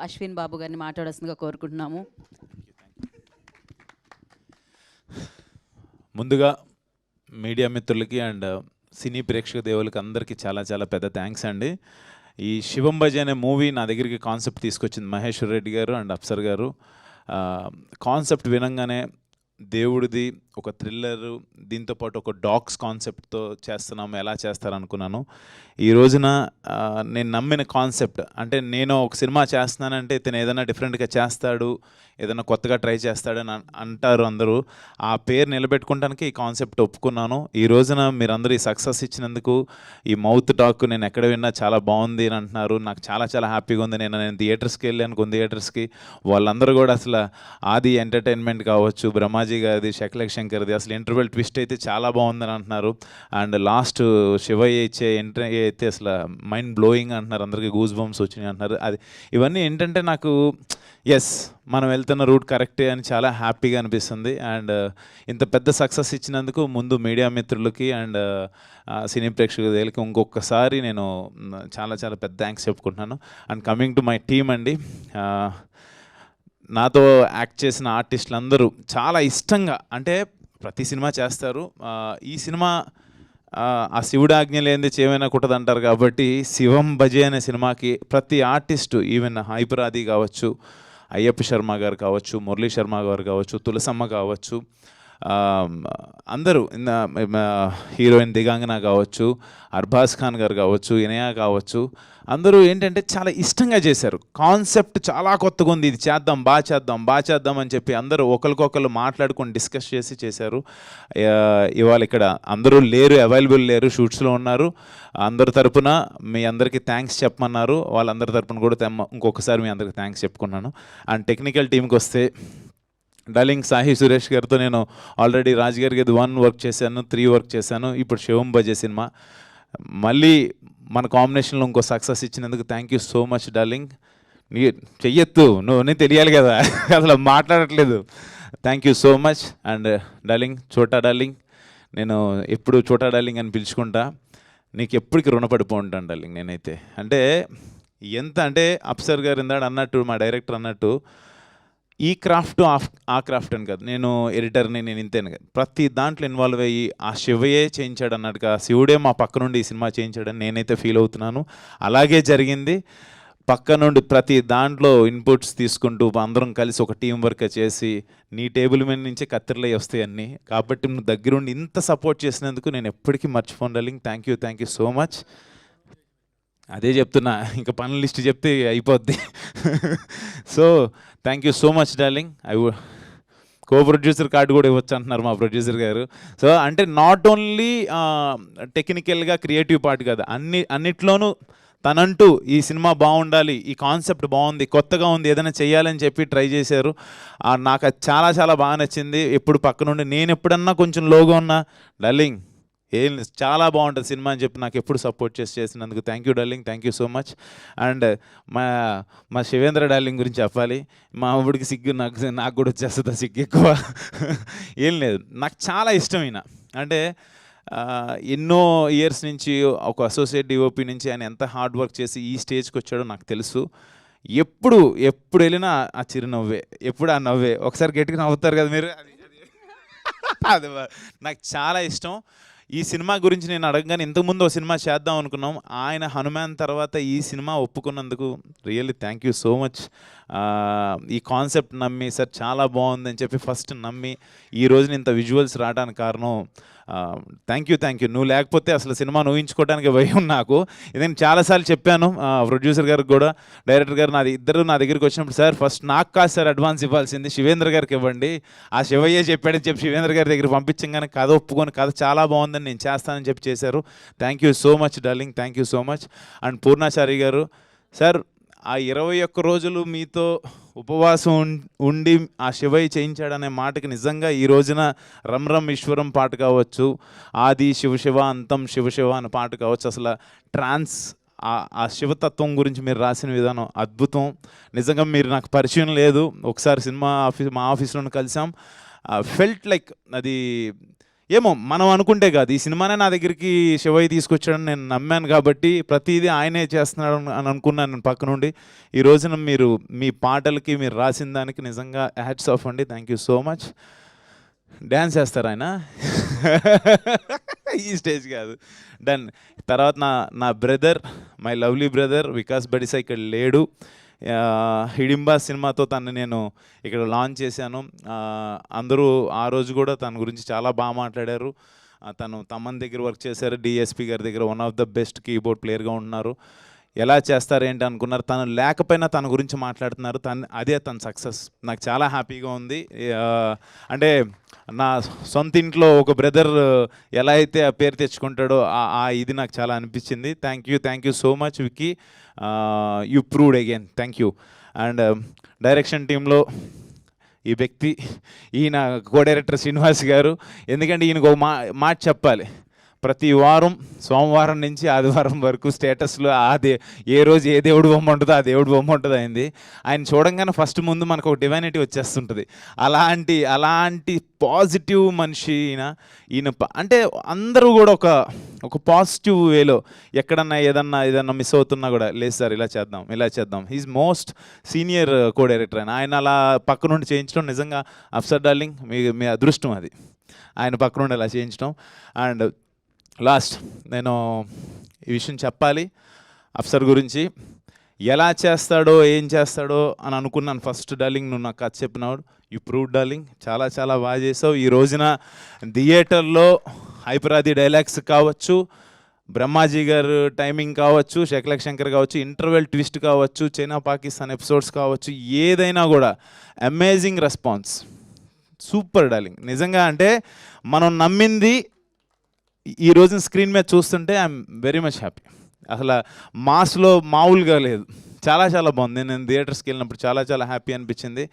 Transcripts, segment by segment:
అశ్విన్ బాబు గారిని మాట్లాడాల్సిందిగా కోరుకుంటున్నాము. ముందుగా మీడియా మిత్రులకి అండ్ సినీ ప్రేక్షక దేవులకి అందరికీ చాలా చాలా పెద్ద థ్యాంక్స్ అండి. ఈ శివం భజ అనే మూవీ నా దగ్గరికి కాన్సెప్ట్ తీసుకొచ్చింది మహేశ్వర్ రెడ్డి గారు అండ్ అప్సర్ గారు. కాన్సెప్ట్ వినంగానే దేవుడిది ఒక థ్రిల్లరు, దీంతోపాటు ఒక డాగ్స్ కాన్సెప్ట్తో చేస్తున్నాము, ఎలా చేస్తారనుకున్నాను. ఈ రోజున నేను నమ్మిన కాన్సెప్ట్ అంటే నేను ఒక సినిమా చేస్తున్నానంటే ఇతను ఏదైనా డిఫరెంట్గా చేస్తాడు, ఏదైనా కొత్తగా ట్రై చేస్తాడని అంటారు అందరూ. ఆ పేరు నిలబెట్టుకోవడానికి ఈ కాన్సెప్ట్ ఒప్పుకున్నాను. ఈ రోజున మీరందరూ ఈ సక్సెస్ ఇచ్చినందుకు, ఈ మౌత్ టాక్ నేను ఎక్కడ విన్నా చాలా బాగుంది అని అంటున్నారు. నాకు చాలా చాలా హ్యాపీగా ఉంది. నేను థియేటర్స్కి వెళ్ళాను, కొన్ని థియేటర్స్కి. వాళ్ళందరూ కూడా అసలు ఆది ఎంటర్టైన్మెంట్ కావచ్చు, బ్రహ్మాజీ గారిది, శకలక్ శంకర్ది అసలు ఇంటర్వెల్ ట్విస్ట్ అయితే చాలా బాగుందని అంటున్నారు. అండ్ లాస్ట్ శివయ్య ఇచ్చే ఎంట్రీ అయితే అసలు మైండ్ బ్లోయింగ్ అంటున్నారు. అందరికీ గూస్ బంప్స్ వచ్చినాయి అంటున్నారు. అది ఇవన్నీ ఏంటంటే నాకు ఎస్ మనం వెళ్తున్న రూట్ కరెక్టే అని చాలా హ్యాపీగా అనిపిస్తుంది. అండ్ ఇంత పెద్ద సక్సెస్ ఇచ్చినందుకు ముందు మీడియా మిత్రులకి అండ్ సినీ ప్రేక్షకులకి ఇంకొకసారి నేను చాలా చాలా పెద్ద థ్యాంక్స్ చెప్పుకుంటున్నాను. And coming to my team అండి, నాతో యాక్ట్ చేసిన ఆర్టిస్టులు అందరూ చాలా ఇష్టంగా, అంటే ప్రతి సినిమా చేస్తారు, ఈ సినిమా ఆ శివుడు ఆజ్ఞ లేనిది చేయమైనా కుట్టదంటారు కాబట్టి శివం భజే అనే సినిమాకి ప్రతి ఆర్టిస్టు, ఈవెన్ హైపరాది కావచ్చు, అయ్యప్ప శర్మ గారు కావచ్చు, మురళీ శర్మ గారు కావచ్చు, తులసమ్మ కావచ్చు, అందరూ హీరోయిన్ దిగాంగన కావచ్చు, అర్బాజ్ ఖాన్ గారు కావచ్చు, ఇనయ కావచ్చు, అందరూ ఏంటంటే చాలా ఇష్టంగా చేశారు. కాన్సెప్ట్ చాలా కొత్తగా ఉంది, ఇది చేద్దాం, బాగా చేద్దాం అని చెప్పి అందరూ ఒకరికొకరు మాట్లాడుకొని డిస్కస్ చేసి చేశారు. ఇవాళ ఇక్కడ అందరూ లేరు, అవైలబుల్ లేరు, షూట్స్లో ఉన్నారు. అందరి తరపున మీ అందరికీ థ్యాంక్స్ చెప్పమన్నారు. వాళ్ళందరి తరపున కూడా ఇంకొకసారి మీ అందరికీ థ్యాంక్స్ చెప్పుకున్నాను. అండ్ టెక్నికల్ టీంకి వస్తే డార్లింగ్ సాహి సురేష్ గారితో నేను ఆల్రెడీ రాజ్ గారికి 1 వర్క్ చేశాను, 3 వర్క్ చేశాను. ఇప్పుడు శివం భజే సినిమా మళ్ళీ మన కాంబినేషన్లో ఇంకో సక్సెస్ ఇచ్చినందుకు thank you so much darling. నీ చెయ్యొద్దు, నువ్వు తెలియాలి కదా, అసలు మాట్లాడట్లేదు. Thank you so much. And darling, చోటా డార్లింగ్, నేను ఎప్పుడు చోటా డార్లింగ్ అని పిలుచుకుంటా. నీకు ఎప్పటికీ రుణపడిపో ఉంటాను డార్లింగ్. నేనైతే అంటే ఎంత అంటే అప్సర్ గారు ఇందాడు అన్నట్టు, మా డైరెక్టర్ అన్నట్టు, ఈ క్రాఫ్ట్ ఆ క్రాఫ్ట్ అని కాదు, నేను ఎడిటర్ని, నేను ఇంతేను కాదు, ప్రతి దాంట్లో ఇన్వాల్వ్ అయ్యి ఆ శివయే చేయించాడు అన్నట్టుగా, శివుడే మా పక్క నుండి ఈ సినిమా చేయించాడని నేనైతే ఫీల్ అవుతున్నాను. అలాగే జరిగింది. పక్క నుండి ప్రతి దాంట్లో ఇన్పుట్స్ తీసుకుంటూ అందరం కలిసి ఒక టీం వర్క్ చేసి నీ టేబుల్ మీద నుంచే కత్తిరలై వస్తాయి అన్నీ. కాబట్టి నువ్వు దగ్గరుండి ఇంత సపోర్ట్ చేసినందుకు నేను ఎప్పటికీ మర్చిపోను darling. Thank you so much. అదే చెప్తున్నా, ఇంకా పనుల లిస్ట్ చెప్తే అయిపోద్ది. So thank you so much darling. Co producer card కూడా ఇవ్వచ్చు అంటున్నారు మా ప్రొడ్యూసర్ గారు. సో అంటే నాట్ ఓన్లీ టెక్నికల్గా క్రియేటివ్ పార్ట్ కాదు, అన్నిట్లోనూ తనంటూ ఈ సినిమా బాగుండాలి, ఈ కాన్సెప్ట్ బాగుంది, కొత్తగా ఉంది, ఏదైనా చేయాలని చెప్పి ట్రై చేశారు. నాకు అది చాలా చాలా బాగా నచ్చింది. ఎప్పుడు పక్క నుండి నేను ఎప్పుడన్నా కొంచెం లోగా ఉన్నా, డార్లింగ్ ఏం చాలా బాగుంటుంది సినిమా అని చెప్పి నాకు ఎప్పుడు సపోర్ట్ చేసినందుకు thank you darling. Thank you so much. And మా శివేంద్ర డార్లింగ్ గురించి చెప్పాలి. మా ఊడికి సిగ్గు, నాకు కూడా వచ్చేస్తుంది సిగ్గు ఎక్కువ. ఏం లేదు, నాకు చాలా ఇష్టమైన, అంటే ఎన్నో ఇయర్స్ నుంచి ఒక అసోసియేట్ డిఓపి నుంచి ఆయన ఎంత హార్డ్ వర్క్ చేసి ఈ స్టేజ్కి వచ్చాడో నాకు తెలుసు. ఎప్పుడు వెళ్ళినా ఆ చిరునవ్వే, ఎప్పుడు ఆ నవ్వే. ఒకసారి గట్టిగా నవ్వుతారు కదా మీరు, అది నాకు చాలా ఇష్టం. ఈ సినిమా గురించి నేను అడగగానే, ఇంతకుముందు ఒక సినిమా చేద్దాం అనుకున్నాం, ఆయన హనుమాన్ తర్వాత ఈ సినిమా ఒప్పుకున్నందుకు really thank you so much. ఈ కాన్సెప్ట్ నమ్మి సార్ చాలా బాగుందని చెప్పి ఫస్ట్ నమ్మి ఈ రోజున ఇంత విజువల్స్ రావడానికి కారణం థ్యాంక్ యూ. నువ్వు లేకపోతే అసలు సినిమాను ఊహించుకోవడానికి భయం నాకు. నేను చాలాసార్లు చెప్పాను ప్రొడ్యూసర్ గారికి కూడా, డైరెక్టర్ గారు ఇద్దరు నా దగ్గరికి వచ్చినప్పుడు, సార్ ఫస్ట్ నాకు కాదు సార్ అడ్వాన్స్ ఇవ్వాల్సింది, శివేంద్ర గారికి ఇవ్వండి, ఆ శివయ్య చెప్పాడని చెప్పి శివేంద్ర గారి దగ్గర పంపించగానే కథ ఒప్పుకొని కథ చాలా బాగుందని నేను చేస్తానని చెప్పి చేశారు. Thank you so much darling. Thank you so much. And Purnachari గారు, సార్ ఆ 21 రోజులు మీతో ఉపవాసం ఉండి ఆ శివయ్య చేయించాడనే మాటకి నిజంగా ఈ రోజున రమ్ రమ్ ఈశ్వరం పాట కావచ్చు, ఆది శివ అంతం శివ అనే పాట కావచ్చు, అసలు ట్రాన్స్ ఆ శివతత్వం గురించి మీరు రాసిన విధానం అద్భుతం. నిజంగా మీరు నాకు పరిచయం లేదు, ఒకసారి మా ఆఫీస్లోనే కలిసాం. ఫెల్ట్ లైక్ అది ఏమో మనం అనుకుంటే కాదు, ఈ సినిమానే నా దగ్గరికి శివయ్య తీసుకొచ్చాడని నేను నమ్మాను కాబట్టి ప్రతిదీ ఆయనే చేస్తున్నాడు అని అనుకున్నాను నేను పక్క నుండి. ఈ రోజున మీరు మీ పాటలకి మీరు రాసిన దానికి నిజంగా హ్యాట్స్ ఆఫ్ అండి. Thank you so much. Dance చేస్తారు ఆయన ఈ స్టేజ్ కాదు. డన్. తర్వాత నా brother, my lovely brother Vikas Badisa ఇక్కడ లేడు. హిడింబా సినిమాతో తను నేను ఇక్కడ లాంచ్ చేశాను. అందరూ ఆ రోజు కూడా తన గురించి చాలా బాగా మాట్లాడారు. తను తమన్ దగ్గర వర్క్ చేశారు, డిఎస్పి గారి దగ్గర one of the best keyboard ప్లేయర్గా ఉన్నారు. ఎలా చేస్తారు ఏంటి అనుకున్నారు, తను లేకపోయినా తన గురించి మాట్లాడుతున్నారు. అదే తన సక్సెస్. నాకు చాలా హ్యాపీగా ఉంది. అంటే నా సొంత ఇంట్లో ఒక బ్రదర్ ఎలా అయితే ఆ పేరు తెచ్చుకుంటాడో ఇది నాకు చాలా అనిపించింది. Thank you so much Vicky. You proved again. Thank you. And direction టీంలో ఈ వ్యక్తి, ఈయన కో డైరెక్టర్ శ్రీనివాస్ గారు. ఎందుకంటే ఈయనకు ఒక మాట చెప్పాలి. ప్రతి వారం సోమవారం నుంచి ఆదివారం వరకు స్టేటస్లో ఏ రోజు ఏ దేవుడు బొమ్మ ఉంటుందో ఆ దేవుడు బొమ్మ ఉంటుంది అయింది. ఆయన చూడంగానే ఫస్ట్ ముందు మనకు ఒక డివైనిటీ వచ్చేస్తుంటుంది. అలాంటి పాజిటివ్ మనిషి ఈయన. అంటే అందరూ కూడా ఒక పాజిటివ్ వేలో ఎక్కడన్నా ఏదన్నా మిస్ అవుతున్నా కూడా, లేదు సార్ ఇలా చేద్దాం. He's most senior co director. ఆయన అలా పక్క నుండి చేయించడం నిజంగా అఫ్సర్ డార్లింగ్ మీ అదృష్టం అది, ఆయన పక్క నుండి అలా చేయించడం. అండ్ లాస్ట్ నేను ఈ విషయం చెప్పాలి అఫ్సర్ గురించి. ఎలా చేస్తాడో ఏం చేస్తాడో అని అనుకున్నాను ఫస్ట్. డార్లింగ్ నువ్వు నాకు కథ చెప్పినాడు. You proved darling. చాలా బాగా చేసావు. ఈ రోజున థియేటర్లో హైపరాది డైలాగ్స్ కావచ్చు, బ్రహ్మాజీ గారు టైమింగ్ కావచ్చు, శకలక్ శంకర్ కావచ్చు, ఇంటర్వెల్ ట్విస్ట్ కావచ్చు, చైనా పాకిస్తాన్ ఎపిసోడ్స్ కావచ్చు, ఏదైనా కూడా అమేజింగ్ రెస్పాన్స్. Super darling. నిజంగా అంటే మనం నమ్మింది ఈ రోజున స్క్రీన్ మీద చూస్తుంటే ఐఎమ్ వెరీ మచ్ హ్యాపీ. అసలు మాస్లో మామూలుగా లేదు. చాలా బాగుంది. నేను థియేటర్స్కి వెళ్ళినప్పుడు చాలా హ్యాపీ అనిపించింది.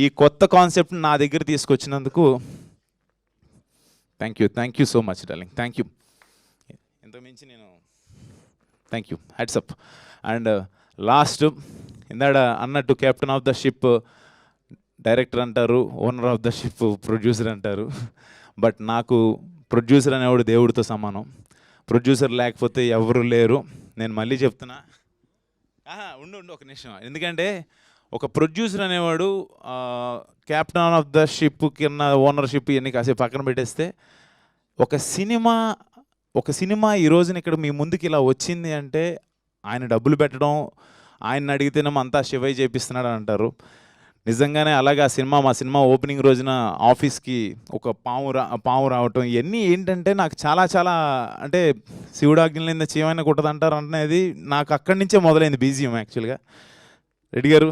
ఈ కొత్త కాన్సెప్ట్ నా దగ్గర తీసుకొచ్చినందుకు thank you so much darling. Thank you. ఇంతకుమించి నేను thank you. Hats up. And last ఇందాడ అన్నట్టు captain of the ship director అంటారు, owner of the ship producer అంటారు. బట్ నాకు ప్రొడ్యూసర్ అనేవాడు దేవుడితో సమానం. ప్రొడ్యూసర్ లేకపోతే ఎవరు లేరు. నేను మళ్ళీ చెప్తున్నా, ఉండు ఒక నిమిషం. ఎందుకంటే ఒక ప్రొడ్యూసర్ అనేవాడు కెప్టెన్ ఆఫ్ ద షిప్ కింద ఓనర్షిప్ ఇవన్నీ కాసేపు పక్కన పెట్టేస్తే, ఒక సినిమా ఈ రోజున ఇక్కడ మీ ముందుకి ఇలా వచ్చింది అంటే ఆయన డబ్బులు పెట్టడం, ఆయన అడిగితేనేమో అంతా శివయ్య చేపిస్తున్నాడు అని అంటారు. నిజంగానే అలాగే మా సినిమా ఓపెనింగ్ రోజున ఆఫీస్కి ఒక పాము రావటం, ఇవన్నీ ఏంటంటే నాకు చాలా అంటే శివుడు ఆజ్ఞలేని చీమైనా కుట్టదంటారు అనేది నాకు అక్కడి నుంచే మొదలైంది బీజిఎం యాక్చువల్గా. Reddy garu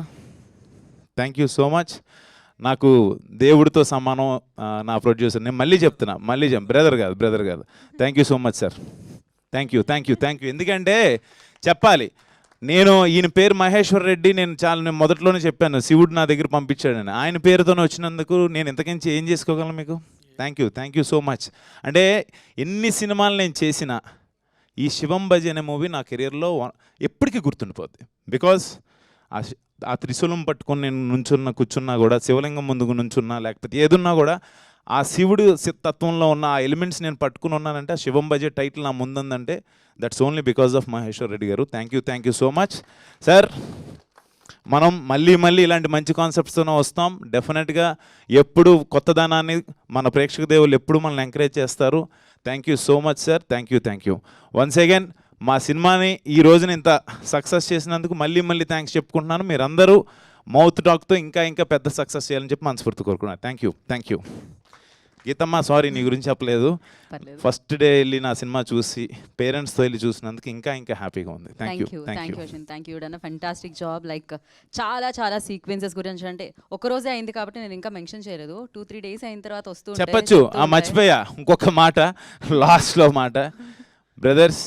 thank you so much. నాకు దేవుడితో సమానం నా ప్రొడ్యూసర్. నేను మళ్ళీ చెప్తున్నా, బ్రదర్ కాదు. Thank you so much sir. Thank you. ఎందుకంటే చెప్పాలి, నేను ఈయన పేరు మహేశ్వర్ రెడ్డి. నేను మొదట్లోనే చెప్పాను శివుడు నా దగ్గర పంపించాడని. ఆయన పేరుతోనే వచ్చినందుకు నేను ఇంతకించి ఏం చేసుకోగలను మీకు. Thank you so much. అంటే ఎన్ని సినిమాలు నేను చేసినా ఈ శివం భజ అనే మూవీ నా కెరియర్లో ఎప్పటికీ గుర్తుండిపోద్ది. బికాజ్ ఆ త్రిశూలం పట్టుకొని నేను కూర్చున్నా కూడా, శివలింగం ముందుకు నుంచున్నా, లేకపోతే ఏదున్నా కూడా ఆ శివుడు తత్వంలో ఉన్న ఆ ఎలిమెంట్స్ నేను పట్టుకుని ఉన్నానంటే, ఆ శివం భజ టైటిల్ నా ముందుందంటే that's only because of Maheshwar Reddy garu. Thank you so much sir. మనం మళ్ళీ ఇలాంటి మంచి కాన్సెప్ట్స్తోనే వస్తాం. డెఫినెట్గా ఎప్పుడు కొత్తదనాన్ని మన ప్రేక్షక దేవులు ఎప్పుడు మనల్ని ఎంకరేజ్ చేస్తారు. Thank you so much sir. Thank you once again. మా సినిమాని ఈ రోజున ఇంత సక్సెస్ చేసినందుకు మళ్ళీ థ్యాంక్స్ చెప్పుకుంటున్నాను. మీరందరూ మౌత్ టాక్తో ఇంకా పెద్ద సక్సెస్ చేయాలని చెప్పి మనస్ఫూర్తి కోరుకున్నాను. Thank you. గీతమ్మ సారీ నీ గురించి చెప్పలేదు. ఫస్ట్ డే వెళ్ళి నా సినిమా చూసి పేరెంట్స్తో వెళ్ళి చూసినందుకు ఇంకా హ్యాపీగా ఉంది. Thank you. Done fantastic job. Like చాలా సీక్వెన్సెస్ గురించి అంటే ఒక రోజే అయింది కాబట్టి నేను ఇంకా మెన్షన్ చేయలేదు. 2-3 days అయిన తర్వాత వస్తూ చెప్పచ్చు. మర్చిపోయా ఇంకొక మాట, లాస్ట్లో మాట. బ్రదర్స్,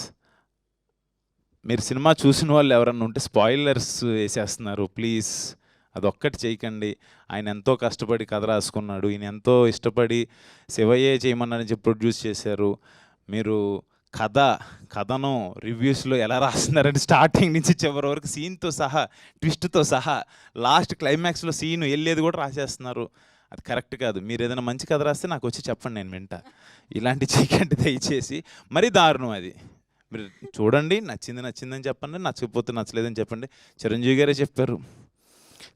మీరు సినిమా చూసిన వాళ్ళు ఎవరన్నా ఉంటే స్పాయిలర్స్ వేసేస్తున్నారు. ప్లీజ్ అదొక్కటి చేయకండి. ఆయన ఎంతో కష్టపడి కథ రాసుకున్నాడు. ఈయన ఎంతో ఇష్టపడి శివయ్యే చేయమన్నారని చెప్పి ప్రొడ్యూస్ చేశారు. మీరు కథను రివ్యూస్లో ఎలా రాస్తున్నారంటే స్టార్టింగ్ నుంచి చివరి వరకు సీన్తో సహా, ట్విస్ట్తో సహా, లాస్ట్ క్లైమాక్స్లో సీన్ వెళ్ళేది కూడా రాసేస్తున్నారు. అది కరెక్ట్ కాదు. మీరు ఏదైనా మంచి కథ రాస్తే నాకు వచ్చి చెప్పండి, నేను వింటా. ఇలాంటి చీకంటి దయచేసి మరీ దారుణం అది. మీరు చూడండి, నచ్చింది నచ్చిందని చెప్పండి, నచ్చకపోతే నచ్చలేదని చెప్పండి. చిరంజీవి గారే చెప్పారు,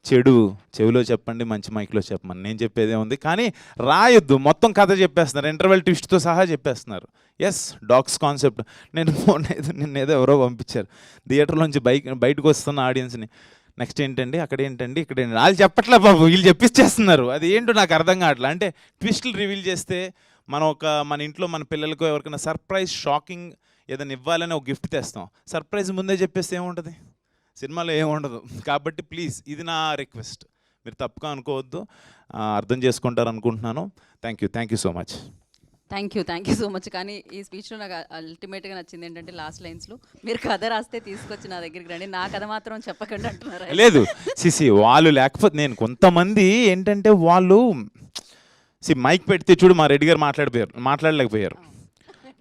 చెడు చెవిలో చెప్పండి, మంచి మైక్లో చెప్పమని. నేను చెప్పేదే ఉంది, కానీ రాయొద్దు. మొత్తం కథ చెప్పేస్తున్నారు, ఇంటర్వెల్ ట్విస్ట్తో సహా చెప్పేస్తున్నారు. Yes, dogs concept. నిన్నేదో ఎవరో పంపించారు థియేటర్లోంచి బయటకు వస్తున్న ఆడియన్స్ని. నెక్స్ట్ ఏంటండి, అక్కడ ఏంటండి, ఇక్కడ ఏంటండి, వాళ్ళు చెప్పట్లే బాబు, వీళ్ళు చెప్పిచ్చేస్తున్నారు. అది ఏంటో నాకు అర్థం కావట్లే. అంటే ట్విస్టులు రివీల్ చేస్తే మన ఇంట్లో మన పిల్లలకు ఎవరికైనా సర్ప్రైజ్, షాకింగ్ ఏదైనా ఇవ్వాలని ఒక గిఫ్ట్ తెస్తాం. సర్ప్రైజ్ ముందే చెప్పేస్తే ఏముంటుంది, సినిమాలో ఏముండదు. కాబట్టి ప్లీజ్, ఇది నా రిక్వెస్ట్, మీరు తప్పుగా అనుకోవద్దు, అర్థం చేసుకుంటారు అనుకుంటున్నాను. Thank you so much. Thank you so much. కానీ ఈ స్పీచ్లో నాకు అల్టిమేట్గా నచ్చింది ఏంటంటే లాస్ట్ లైన్స్లో, మీరు కథ రాస్తే తీసుకొచ్చి నా దగ్గరికి రండి, నా కథ మాత్రం చెప్పకండి అంటున్నారు. లేదు వాళ్ళు లేకపోతే నేను, కొంతమంది ఏంటంటే వాళ్ళు మైక్ పెడితే చూడు, మా రెడ్డి గారు మాట్లాడలేకపోయారు,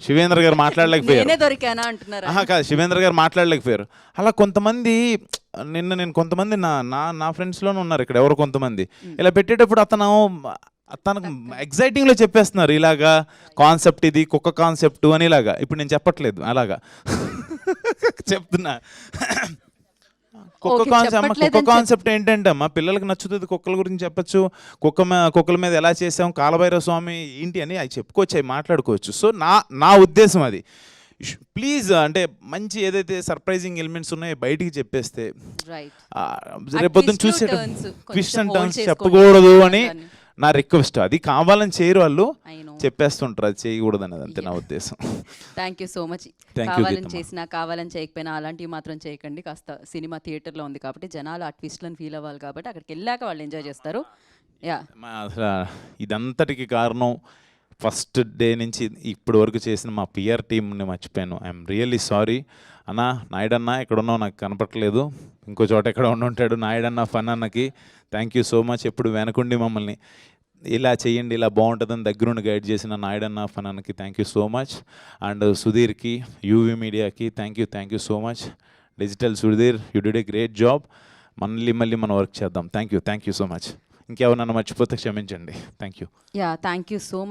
శివేంద్ర గారు మాట్లాడలేకపోయారు, దొరికానా అంటున్నారు. కాదు, శివేంద్ర గారు మాట్లాడలేకపోయారు. అలా కొంతమంది నేను కొంతమంది నా ఫ్రెండ్స్లోనే ఉన్నారు ఇక్కడ, ఎవరు కొంతమంది ఇలా పెట్టేటప్పుడు తనకు ఎగ్జైటింగ్లో చెప్పేస్తున్నారు, ఇలాగా కాన్సెప్ట్, ఇది కుక్క కాన్సెప్ట్ అని. ఇలాగా ఇప్పుడు నేను చెప్పట్లేదు, అలాగా చెప్తున్నా. కుక్క కాన్సెప్ట్ ఏంటంటే అమ్మా, పిల్లలకు నచ్చుతుంది, కుక్కల గురించి చెప్పచ్చు, కుక్కల మీద ఎలా చేసాం, కాలభైరవ స్వామి ఏంటి అని అవి చెప్పుకోవచ్చు, అవి మాట్లాడుకోవచ్చు. సో నా ఉద్దేశం అది. ప్లీజ్, అంటే మంచి ఏదైతే సర్ప్రైజింగ్ ఎలిమెంట్స్ ఉన్నాయో బయటికి చెప్పేస్తే, రేపొద్దున చూసే ట్విస్ట్ అండ్ టర్న్స్ చెప్పకూడదు అని నా రిక్వెస్ట్. అది కావాలని చేయరు వాళ్ళు, చెప్పేస్తుంటారు, అది చేయకూడదు అనేది, అంతే నా ఉద్దేశం. Thank you so much. కావాలని చేసినా కావాలని చేయకపోయినా అలాంటివి మాత్రం చేయకండి. కాస్త సినిమా థియేటర్లో ఉంది కాబట్టి జనాలు ఆ ట్విస్ట్లను ఫీల్ అవ్వాలి, కాబట్టి అక్కడికి వెళ్ళాక వాళ్ళు ఎంజాయ్ చేస్తారు. అసలు ఇదంతటికి కారణం ఫస్ట్ డే నుంచి ఇప్పటి వరకు చేసిన మా పిఆర్ టీమ్ని మర్చిపోయాను. ఐఎమ్ రియల్లీ సారీ అన్నా. నాయుడన్నా ఎక్కడ ఉన్నావు నాకు కనపట్లేదు, ఇంకో చోట ఎక్కడ ఉంటాడు. నాయుడన్న ఫన్ అన్నకి థ్యాంక్ యూ సో మచ్. ఎప్పుడు వెనకుండి మమ్మల్ని ఇలా చేయండి, ఇలా బాగుంటుందని దగ్గరుండి గైడ్ చేసిన నాయుడన్న ఫన్ అన్నకి thank you so much. And సుధీర్కి, యూవీ మీడియాకి thank you so much. Digital Sudheer, you did a great job. మళ్ళీ మనం వర్క్ చేద్దాం. Thank you so much. ఇంకెవరన్నా మర్చిపోతే క్షమించండి. Thank you so much.